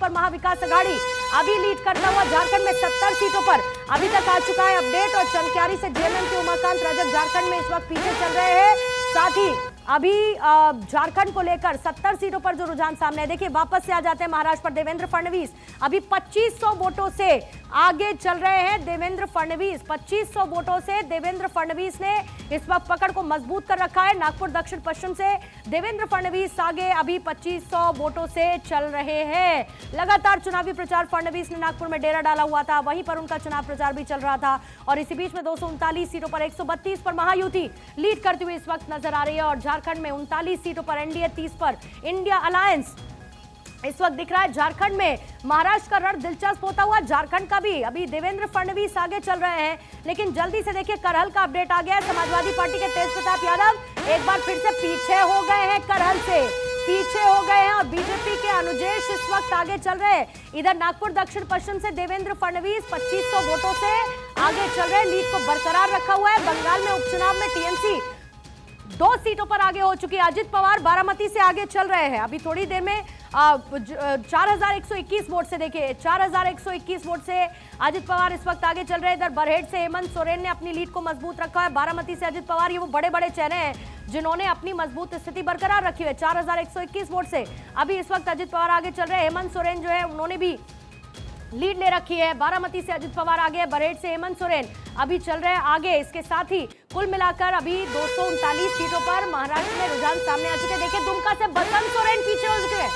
पर महाविकास आघाड़ी अभी लीड करता हुआ झारखंड में 70 सीटों पर अभी तक आ चुका है अपडेट। और चंद्रक्यारी से जेएमएम के उमाकांत रजक झारखंड में इस वक्त पीछे चल रहे हैं। साथ ही अभी झारखंड को लेकर 70 सीटों पर जो रुझान सामने है, देखिए वापस से आ जाते हैं महाराष्ट्र पर। देवेंद्र फडणवीस अभी 2500 वोटों से आगे चल रहे हैं। देवेंद्र फडणवीस 2500 वोटों से देवेंद्र फडणवीस ने इस वक्त पकड़ को मजबूत कर रखा है। नागपुर दक्षिण पश्चिम से देवेंद्र फडणवीस आगे अभी 2500 वोटों से चल रहे हैं। लगातार चुनावी प्रचार फडणवीस ने नागपुर में डेरा डाला हुआ था, वहीं पर उनका चुनाव प्रचार भी चल रहा था। और इसी बीच में 239 सीटों पर 132 पर महायुति लीड करती हुई इस वक्त नजर आ रही है। और झारखंड में 39 सीटों पर एनडीए, 30 पर इंडिया अलायंस इस वक्त दिख रहा है। झारखंड में महाराष्ट्र का रण दिलचस्प होता हुआ झारखंड का भी अभी देवेंद्र फडणवीस आगे चल रहे हैं। लेकिन जल्दी से देखिए करहल का अपडेट आ गया है। समाजवादी पार्टी के तेज प्रताप यादव एक बार फिर से पीछे हो गए हैं, करहल से पीछे हो गए हैं। और बीजेपी के अनुजेश इस वक्त आगे चल रहे हैं। इधर नागपुर दक्षिण पश्चिम से देवेंद्र फडणवीस 2500 वोटों से आगे चल रहे हैं, लीड को बरकरार रखा हुआ है। बंगाल में उपचुनाव में टीएमसी 2 सीटों पर आगे हो चुकी है। अजित पवार बारामती से आगे चल रहे हैं। अभी थोड़ी देर में 4121 वोट से, देखिए 4121 वोट से अजित पवार इस वक्त आगे चल रहे हैं। इधर बरहेट से हेमंत सोरेन ने अपनी लीड को मजबूत रखा है। बारामती से अजित पवार, ये वो बड़े बड़े चेहरे हैं जिन्होंने अपनी मजबूत स्थिति बरकरार रखी है। 4121 वोट से अभी इस वक्त अजित पवार आगे चल रहे हैं। हेमंत सोरेन जो है उन्होंने भी लीड ले रखी है। बारामती से अजित पवार आगे, बरहेट से हेमंत सोरेन अभी चल रहे हैं आगे। इसके साथ ही कुल मिलाकर अभी 239 सीटों पर महाराष्ट्र में रुझान सामने आ चुके हैं। देखिए दुमका से बसंत सोरेन पीछे हो चुके हैं।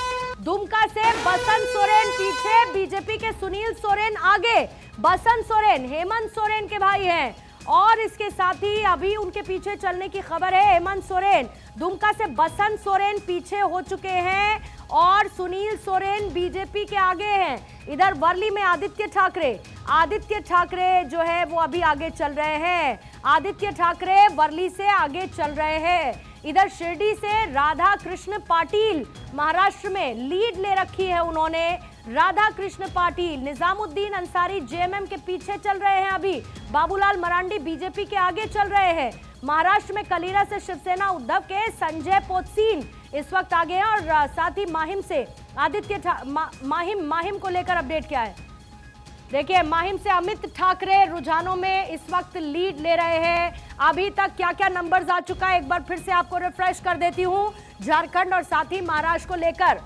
दुमका से बसंत सोरेन पीछे, बीजेपी के सुनील सोरेन आगे। बसंत सोरेन हेमंत सोरेन के भाई हैं और इसके साथ ही अभी उनके पीछे चलने की खबर है। हेमंत सोरेन दुमका से बसंत सोरेन पीछे हो चुके हैं और सुनील सोरेन बीजेपी के आगे हैं। इधर वर्ली में आदित्य ठाकरे जो है वो अभी आगे चल रहे हैं। आदित्य ठाकरे वर्ली से आगे चल रहे हैं। इधर शिरडी से राधा कृष्ण पाटिल महाराष्ट्र में लीड ले रखी है उन्होंने। राधा कृष्ण पाटिल, निजामुद्दीन अंसारी जेएमएम के पीछे चल रहे हैं अभी। बाबूलाल मरांडी बीजेपी के आगे चल रहे हैं। महाराष्ट्र में कलीरा से शिवसेना उद्धव के संजय पोतसीन इस वक्त आगे हैं। और साथ ही माहिम से आदित्य माहिम को लेकर अपडेट क्या है, देखिए माहिम से अमित ठाकरे रुझानों में इस वक्त लीड ले रहे हैं। अभी तक क्या क्या नंबर्स आ चुका है एक बार फिर से आपको रिफ्रेश कर देती हूं झारखंड और साथ ही महाराष्ट्र को लेकर।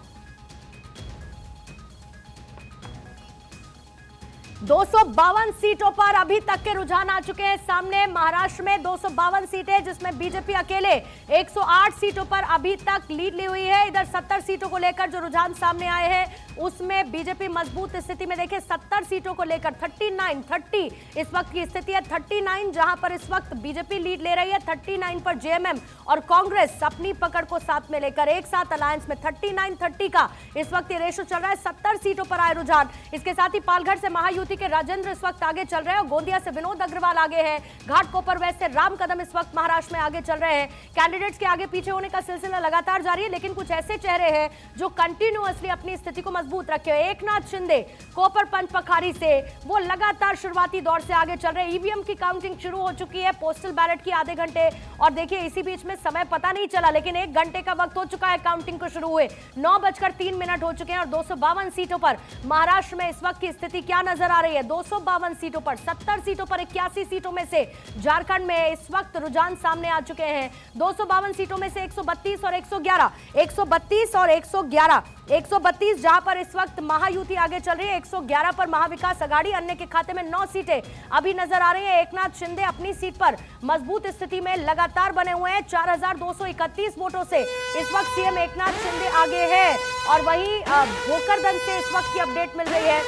252 सीटों पर अभी तक के रुझान आ चुके हैं सामने। महाराष्ट्र में 252 सीटें जिसमें बीजेपी अकेले 108 सीटों पर अभी तक लीड ली हुई है। इधर 70 सीटों को लेकर जो रुझान सामने आए हैं उसमें बीजेपी मजबूत स्थिति में। देखिए 70 सीटों को लेकर 30 इस वक्त की स्थिति है। 39 जहां पर इस वक्त बीजेपी लीड ले रही है, 39 पर जेएमएम और कांग्रेस अपनी पकड़ को साथ में लेकर एक साथ अलायंस में 39-30 का इस वक्त ये रेशो चल रहा है। 70 सीटों पर आए रुझान। इसके साथ ही पालघर से महायुति के राजेंद्र इस वक्त आगे चल रहे हैं और गोंदिया से विनोद अग्रवाल आगे हैं। घाटकोपर वेस्ट से राम कदम इस वक्त महाराष्ट्र में आगे चल रहे हैं। कैंडिडेट्स के आगे पीछे होने का सिलसिला लगातार जारी है, लेकिन कुछ ऐसे चेहरे हैं जो कंटिन्यूअसली अपनी स्थिति को मजबूत रखे हुए। एकनाथ शिंदे कोपर पंचपखारी से वो लगातार शुरुआती दौर से आगे चल रहे हैं। ईवीएम की काउंटिंग शुरू हो चुकी है, पोस्टल बैलेट की आधे घंटे, और देखिए इसी बीच में समय पता नहीं चला लेकिन 1 घंटे का वक्त हो चुका है काउंटिंग को शुरू हुए। 9:03 हो चुके हैं और 252 सीटों पर महाराष्ट्र में इस वक्त की स्थिति क्या नजर आ रही है। 252 सीटों पर 70 सीटों पर 81 सीटों में से झारखंड में इस वक्त रुझान सामने आ चुके हैं। 252 सीटों में से 132 और 111, 132 और 111, 132 जहां पर इस वक्त महायुति आगे चल रही है, 111 पर महाविकास आघाड़ी। अन्य के खाते में 9 सीटें अभी नजर आ रही है। एकनाथ शिंदे अपनी सीट पर मजबूत स्थिति में लगातार बने हुए हैं। 4231 वोटों से इस वक्त सीएम एकनाथ शिंदे आगे है। और वहीं भोकरदन से इस वक्त की अपडेट मिल रही है।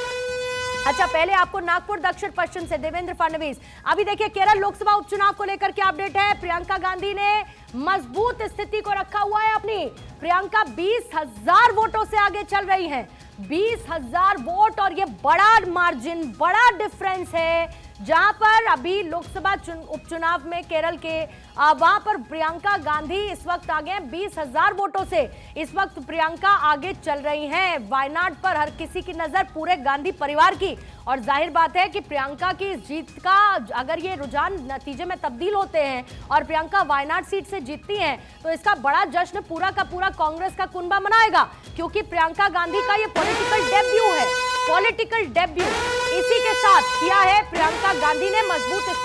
अच्छा, पहले आपको नागपुर दक्षिण पश्चिम से देवेंद्र फडणवीस। अभी देखिए केरल लोकसभा उपचुनाव को लेकर क्या अपडेट है। प्रियंका गांधी ने मजबूत स्थिति को रखा हुआ है अपनी। प्रियंका 20,000 वोटों से आगे चल रही हैं। 20,000 वोट, और ये बड़ा मार्जिन, बड़ा डिफरेंस है। जहां पर अभी लोकसभा उपचुनाव में केरल के वहां पर प्रियंका गांधी इस वक्त आगे हैं 20,000 वोटों से। इस वक्त प्रियंका आगे चल रही हैं। वायनाड पर हर किसी की नजर, पूरे गांधी परिवार की, और जाहिर बात है कि प्रियंका की जीत का अगर ये रुझान नतीजे में तब्दील होते हैं और प्रियंका वायनाड सीट से जीतती हैं तो इसका बड़ा जश्न पूरा का पूरा कांग्रेस का कुनबा मनाएगा, क्योंकि प्रियंका गांधी का ये पॉलिटिकल डेब्यू पॉलिटिकल डेब्यू इसी के साथ किया है प्रियंका गांधी ने। मजबूत